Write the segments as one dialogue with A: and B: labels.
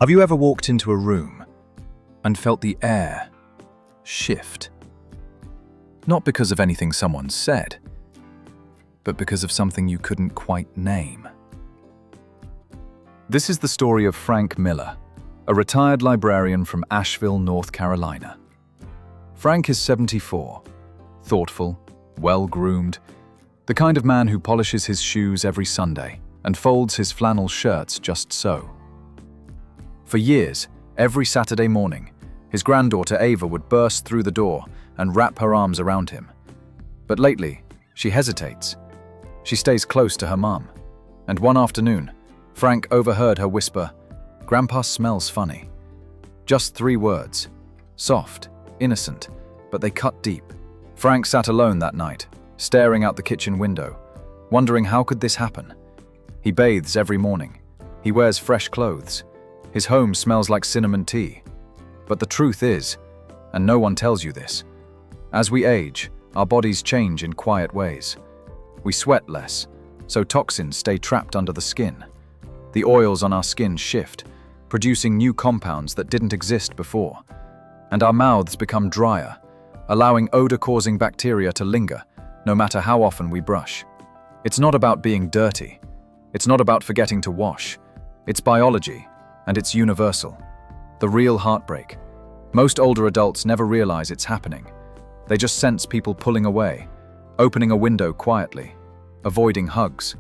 A: Have you ever walked into a room and felt the air shift? Not because of anything someone said, but because of something you couldn't quite name. This is the story of Frank Miller, a retired librarian from Asheville, North Carolina. Frank is 74, thoughtful, well-groomed, the kind of man who polishes his shoes every Sunday and folds his flannel shirts just so. For years, every Saturday morning, his granddaughter Ava would burst through the door and wrap her arms around him. But lately, she hesitates. She stays close to her mom. And one afternoon, Frank overheard her whisper, "Grandpa smells funny." Just 3 words. Soft, innocent, but they cut deep. Frank sat alone that night, staring out the kitchen window, wondering how could this happen. He bathes every morning. He wears fresh clothes. His home smells like cinnamon tea. But the truth is, and no one tells you this, as we age, our bodies change in quiet ways. We sweat less, so toxins stay trapped under the skin. The oils on our skin shift, producing new compounds that didn't exist before. And our mouths become drier, allowing odor-causing bacteria to linger, no matter how often we brush. It's not about being dirty. It's not about forgetting to wash. It's biology, and it's universal. The real heartbreak. Most older adults never realize it's happening. They just sense people pulling away, opening a window quietly, avoiding hugs,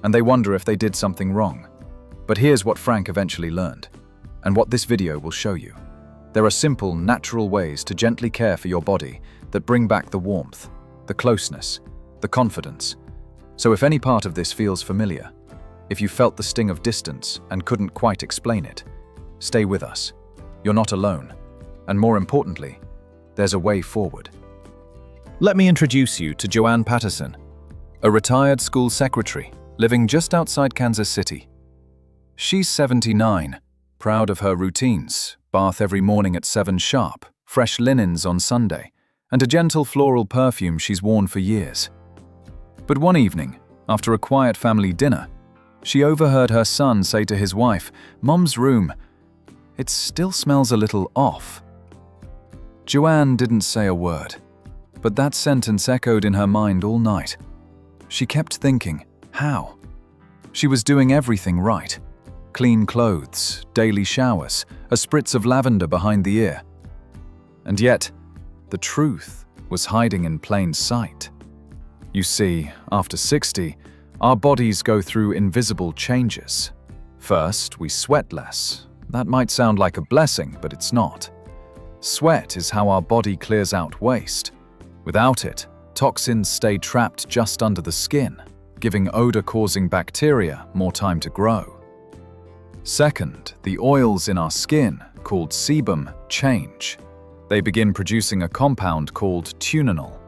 A: and they wonder if they did something wrong. But here's what Frank eventually learned, and what this video will show you. There are simple, natural ways to gently care for your body that bring back the warmth, the closeness, the confidence. So if any part of this feels familiar, if you felt the sting of distance and couldn't quite explain it, stay with us. You're not alone. And more importantly, there's a way forward. Let me introduce you to Joanne Patterson, a retired school secretary living just outside Kansas City. She's 79, proud of her routines, bath every morning at 7 sharp, fresh linens on Sunday, and a gentle floral perfume she's worn for years. But one evening, after a quiet family dinner, she overheard her son say to his wife, "Mom's room, it still smells a little off." Joanne didn't say a word, but that sentence echoed in her mind all night. She kept thinking, how? She was doing everything right. Clean clothes, daily showers, a spritz of lavender behind the ear. And yet, the truth was hiding in plain sight. You see, after 60, our bodies go through invisible changes. First, we sweat less. That might sound like a blessing, but it's not. Sweat is how our body clears out waste. Without it, toxins stay trapped just under the skin, giving odor-causing bacteria more time to grow. Second, the oils in our skin, called sebum, change. They begin producing a compound called tunanol,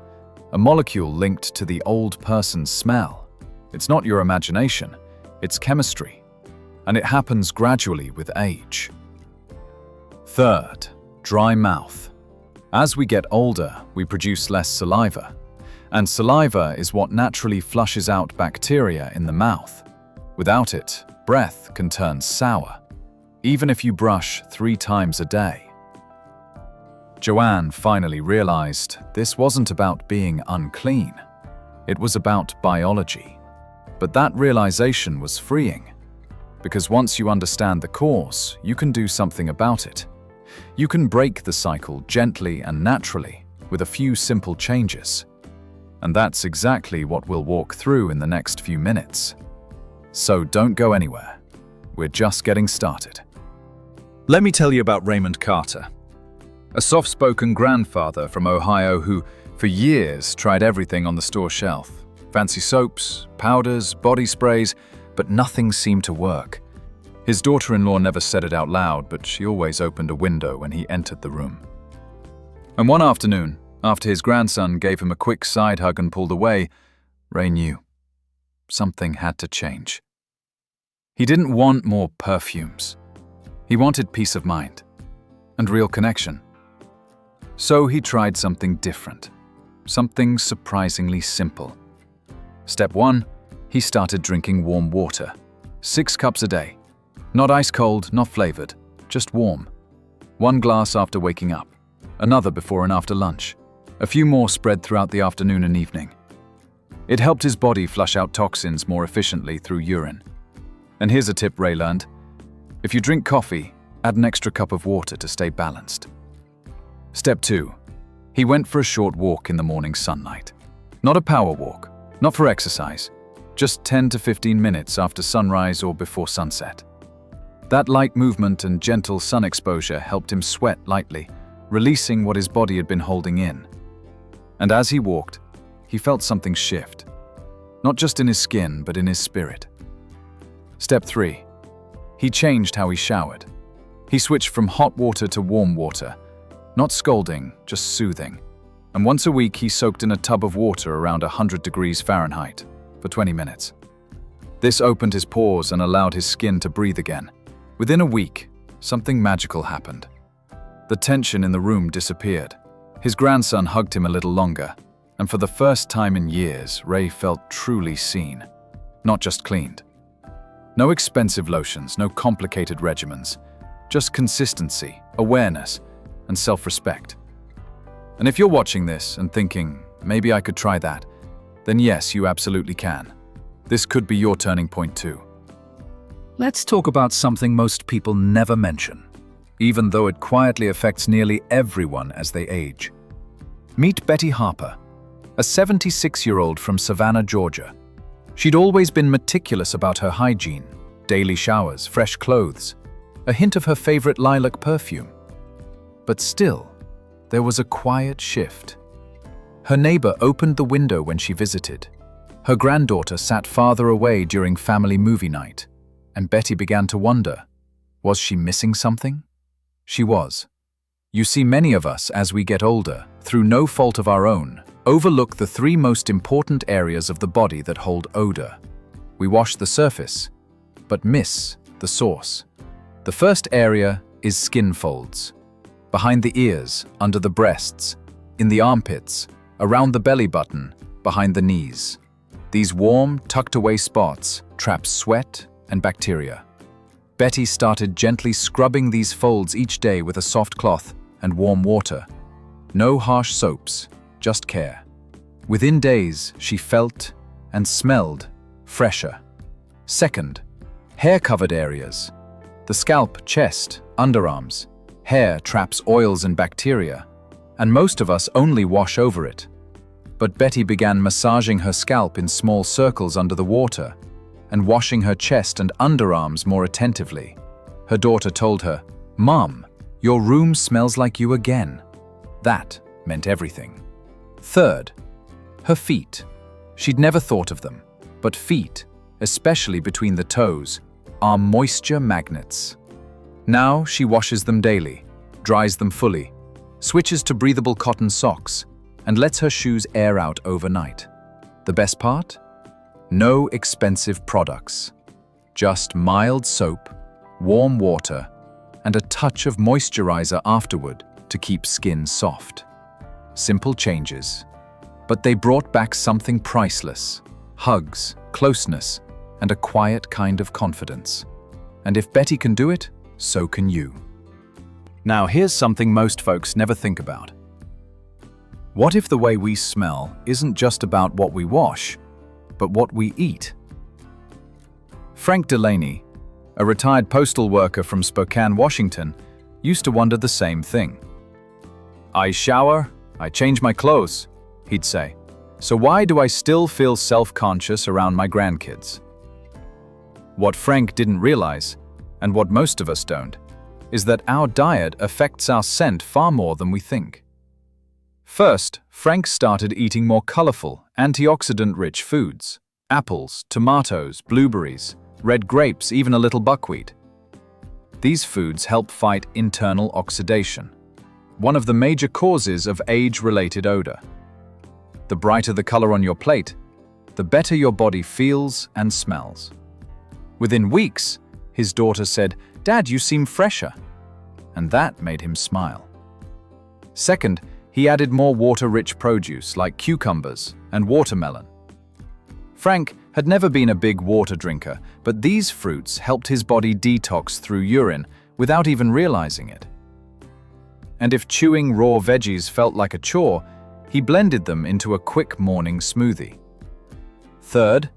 A: a molecule linked to the old person's smell. It's not your imagination, it's chemistry, and it happens gradually with age. Third, dry mouth. As we get older, we produce less saliva, and saliva is what naturally flushes out bacteria in the mouth. Without it, breath can turn sour, even if you brush 3 times a day. Joanne finally realized this wasn't about being unclean. It was about biology. But that realization was freeing, because once you understand the cause, you can do something about it. You can break the cycle gently and naturally with a few simple changes. And that's exactly what we'll walk through in the next few minutes. So don't go anywhere. We're just getting started. Let me tell you about Raymond Carter, a soft-spoken grandfather from Ohio who, for years, tried everything on the store shelf. Fancy soaps, powders, body sprays, but nothing seemed to work. His daughter-in-law never said it out loud, but she always opened a window when he entered the room. And one afternoon, after his grandson gave him a quick side hug and pulled away, Ray knew something had to change. He didn't want more perfumes. He wanted peace of mind and real connection. So he tried something different, something surprisingly simple. Step 1, he started drinking warm water, 6 cups a day. Not ice cold, not flavored, just warm. One glass after waking up, another before and after lunch, a few more spread throughout the afternoon and evening. It helped his body flush out toxins more efficiently through urine. And here's a tip Ray learned. If you drink coffee, add an extra cup of water to stay balanced. Step 2. He went for a short walk in the morning sunlight. Not a power walk, not for exercise, just 10 to 15 minutes after sunrise or before sunset. That light movement and gentle sun exposure helped him sweat lightly, releasing what his body had been holding in. And as he walked, he felt something shift, not just in his skin, but in his spirit. Step 3. He changed how he showered. He switched from hot water to warm water, not scalding, just soothing. And once a week, he soaked in a tub of water around 100 degrees Fahrenheit for 20 minutes. This opened his pores and allowed his skin to breathe again. Within a week, something magical happened. The tension in the room disappeared. His grandson hugged him a little longer, and for the first time in years, Ray felt truly seen, not just cleaned. No expensive lotions, no complicated regimens, just consistency, awareness, and self-respect. And if you're watching this and thinking, maybe I could try that, then yes, you absolutely can. This could be your turning point too. Let's talk about something most people never mention, even though it quietly affects nearly everyone as they age. Meet Betty Harper, a 76-year-old from Savannah, Georgia. She'd always been meticulous about her hygiene, daily showers, fresh clothes, a hint of her favorite lilac perfume. But still, there was a quiet shift. Her neighbor opened the window when she visited. Her granddaughter sat farther away during family movie night, and Betty began to wonder, was she missing something? She was. You see, many of us, as we get older, through no fault of our own, overlook the 3 most important areas of the body that hold odor. We wash the surface, but miss the source. The first area is skin folds. Behind the ears, under the breasts, in the armpits, around the belly button, behind the knees. These warm, tucked-away spots trap sweat and bacteria. Betty started gently scrubbing these folds each day with a soft cloth and warm water. No harsh soaps, just care. Within days, she felt and smelled fresher. Second, hair-covered areas. The scalp, chest, underarms. Hair traps oils and bacteria, and most of us only wash over it. But Betty began massaging her scalp in small circles under the water and washing her chest and underarms more attentively. Her daughter told her, "Mom, your room smells like you again." That meant everything. Third, her feet. She'd never thought of them, but feet, especially between the toes, are moisture magnets. Now she washes them daily, dries them fully, switches to breathable cotton socks, and lets her shoes air out overnight. The best part? No expensive products. Just mild soap, warm water, and a touch of moisturizer afterward to keep skin soft. Simple changes, but they brought back something priceless: hugs, closeness, and a quiet kind of confidence. And if Betty can do it, so can you. Now here's something most folks never think about. What if the way we smell isn't just about what we wash, but what we eat? Frank Delaney, a retired postal worker from Spokane, Washington, used to wonder the same thing. "I shower, I change my clothes," he'd say. "So why do I still feel self-conscious around my grandkids?" What Frank didn't realize, and what most of us don't, is that our diet affects our scent far more than we think. First, Frank started eating more colorful, antioxidant-rich foods: apples, tomatoes, blueberries, red grapes, even a little buckwheat. These foods help fight internal oxidation, one of the major causes of age-related odor. The brighter the color on your plate, the better your body feels and smells. Within weeks, his daughter said, "Dad, you seem fresher." And that made him smile. Second, he added more water-rich produce like cucumbers and watermelon. Frank had never been a big water drinker, but these fruits helped his body detox through urine, without even realizing it. And if chewing raw veggies felt like a chore, he blended them into a quick morning smoothie. Third,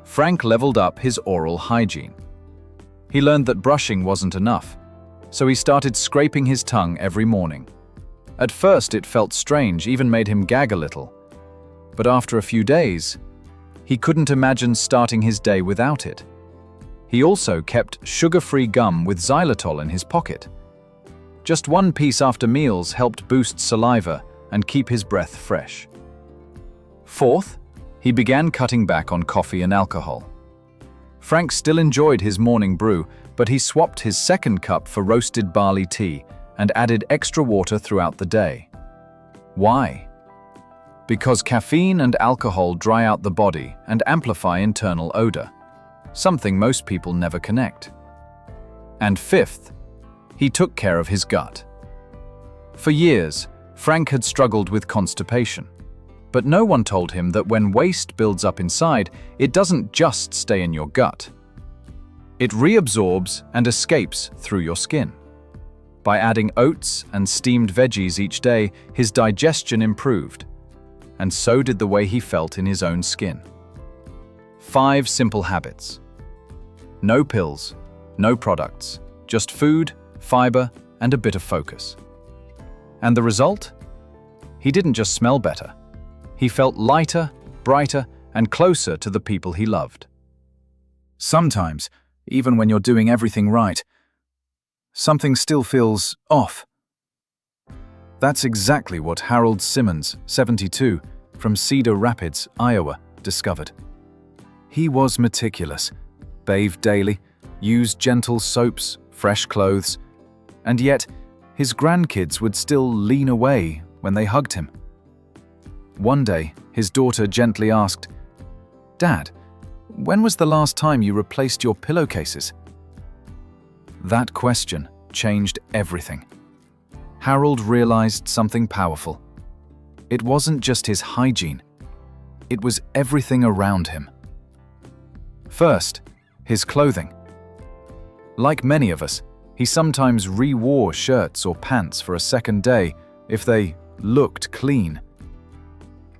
A: Frank leveled up his oral hygiene. He learned that brushing wasn't enough, so he started scraping his tongue every morning. At first it felt strange, even made him gag a little. But after a few days, he couldn't imagine starting his day without it. He also kept sugar-free gum with xylitol in his pocket. Just one piece after meals helped boost saliva and keep his breath fresh. Fourth, he began cutting back on coffee and alcohol. Frank still enjoyed his morning brew, but he swapped his second cup for roasted barley tea and added extra water throughout the day. Why? Because caffeine and alcohol dry out the body and amplify internal odor, something most people never connect. And fifth, he took care of his gut. For years, Frank had struggled with constipation. But no one told him that when waste builds up inside, it doesn't just stay in your gut. It reabsorbs and escapes through your skin. By adding oats and steamed veggies each day, his digestion improved, and so did the way he felt in his own skin. 5 simple habits. No pills, no products, just food, fiber, and a bit of focus. And the result? He didn't just smell better. He felt lighter, brighter, and closer to the people he loved. Sometimes, even when you're doing everything right, something still feels off. That's exactly what Harold Simmons, 72, from Cedar Rapids, Iowa, discovered. He was meticulous, bathed daily, used gentle soaps, fresh clothes, and yet his grandkids would still lean away when they hugged him. One day, his daughter gently asked, "Dad, when was the last time you replaced your pillowcases?" That question changed everything. Harold realized something powerful. It wasn't just his hygiene. It was everything around him. First, his clothing. Like many of us, he sometimes re-wore shirts or pants for a second day if they looked clean.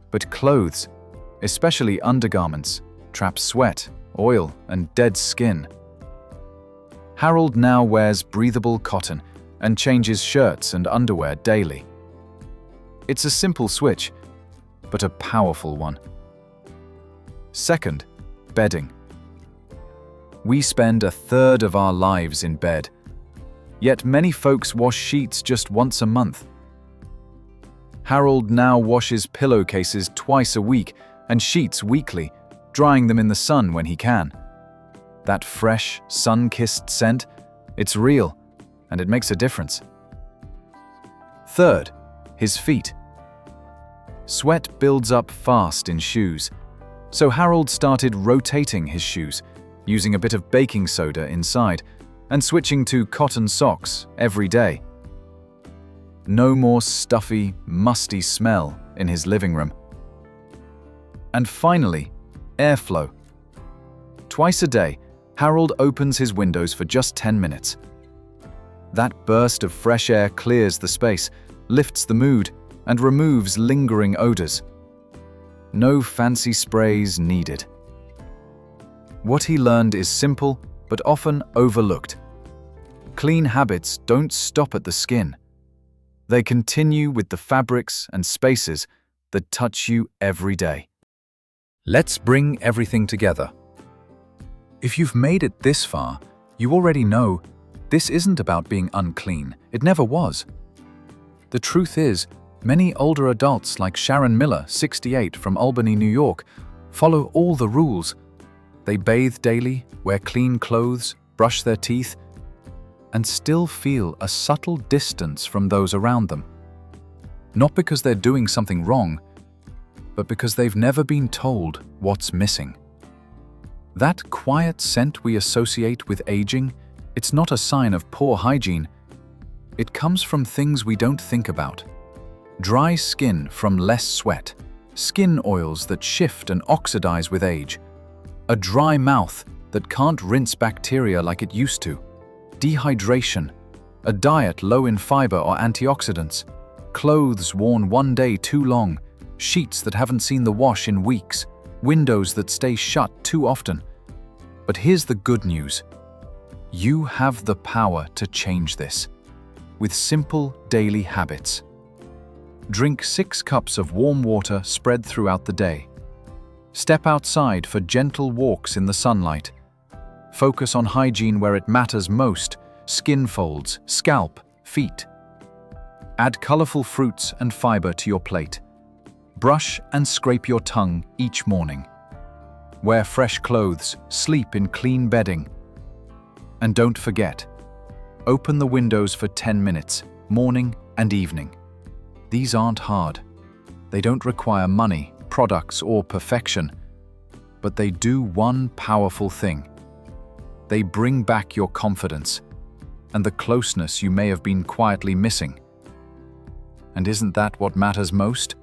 A: But clothes, especially undergarments, trap sweat, oil, and dead skin. Harold now wears breathable cotton and changes shirts and underwear daily. It's a simple switch, but a powerful one. Second, bedding. We spend a third of our lives in bed, yet many folks wash sheets just once a month. Harold now washes pillowcases twice a week and sheets weekly, drying them in the sun when he can. That fresh, sun-kissed scent, it's real, and it makes a difference. Third, his feet. Sweat builds up fast in shoes, so Harold started rotating his shoes, using a bit of baking soda inside, and switching to cotton socks every day. No more stuffy, musty smell in his living room. And finally, airflow. Twice a day, Harold opens his windows for just 10 minutes. That burst of fresh air clears the space, lifts the mood, and removes lingering odors. No fancy sprays needed. What he learned is simple, but often overlooked. Clean habits don't stop at the skin. They continue with the fabrics and spaces that touch you every day. Let's bring everything together. If you've made it this far, you already know this isn't about being unclean. It never was. The truth is, many older adults like Sharon Miller, 68, from Albany, New York, follow all the rules. They bathe daily, wear clean clothes, brush their teeth, and still feel a subtle distance from those around them. Not because they're doing something wrong, but because they've never been told what's missing. That quiet scent we associate with aging, it's not a sign of poor hygiene. It comes from things we don't think about. Dry skin from less sweat, skin oils that shift and oxidize with age, a dry mouth that can't rinse bacteria like it used to, dehydration, a diet low in fiber or antioxidants, clothes worn one day too long, sheets that haven't seen the wash in weeks, windows that stay shut too often. But here's the good news. You have the power to change this with simple daily habits. Drink 6 cups of warm water spread throughout the day. Step outside for gentle walks in the sunlight. Focus on hygiene where it matters most: skin folds, scalp, feet. Add colorful fruits and fiber to your plate. Brush and scrape your tongue each morning. Wear fresh clothes, sleep in clean bedding. And don't forget, open the windows for 10 minutes, morning and evening. These aren't hard. They don't require money, products, or perfection. But they do one powerful thing. They bring back your confidence and the closeness you may have been quietly missing. And isn't that what matters most?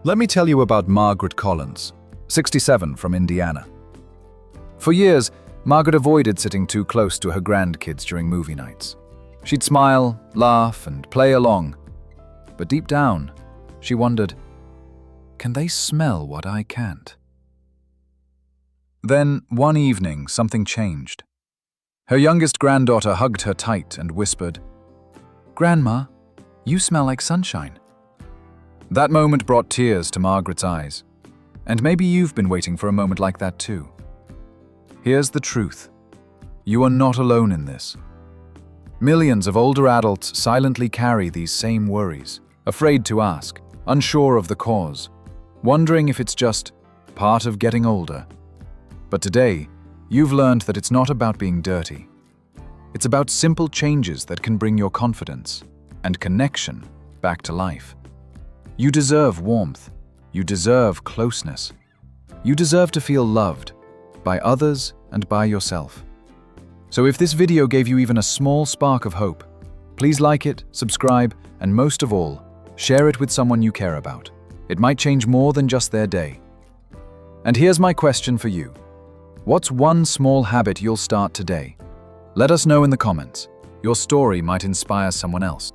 A: Let me tell you about Margaret Collins, 67, from Indiana. For years, Margaret avoided sitting too close to her grandkids during movie nights. She'd smile, laugh, and play along. But deep down, she wondered, can they smell what I can't? Then, one evening, something changed. Her youngest granddaughter hugged her tight and whispered, "Grandma, you smell like sunshine." That moment brought tears to Margaret's eyes. And maybe you've been waiting for a moment like that too. Here's the truth. You are not alone in this. Millions of older adults silently carry these same worries, afraid to ask, unsure of the cause, wondering if it's just part of getting older. But today, you've learned that it's not about being dirty. It's about simple changes that can bring your confidence and connection back to life. You deserve warmth. You deserve closeness. You deserve to feel loved by others and by yourself. So if this video gave you even a small spark of hope, please like it, subscribe, and most of all, share it with someone you care about. It might change more than just their day. And here's my question for you. What's one small habit you'll start today? Let us know in the comments. Your story might inspire someone else.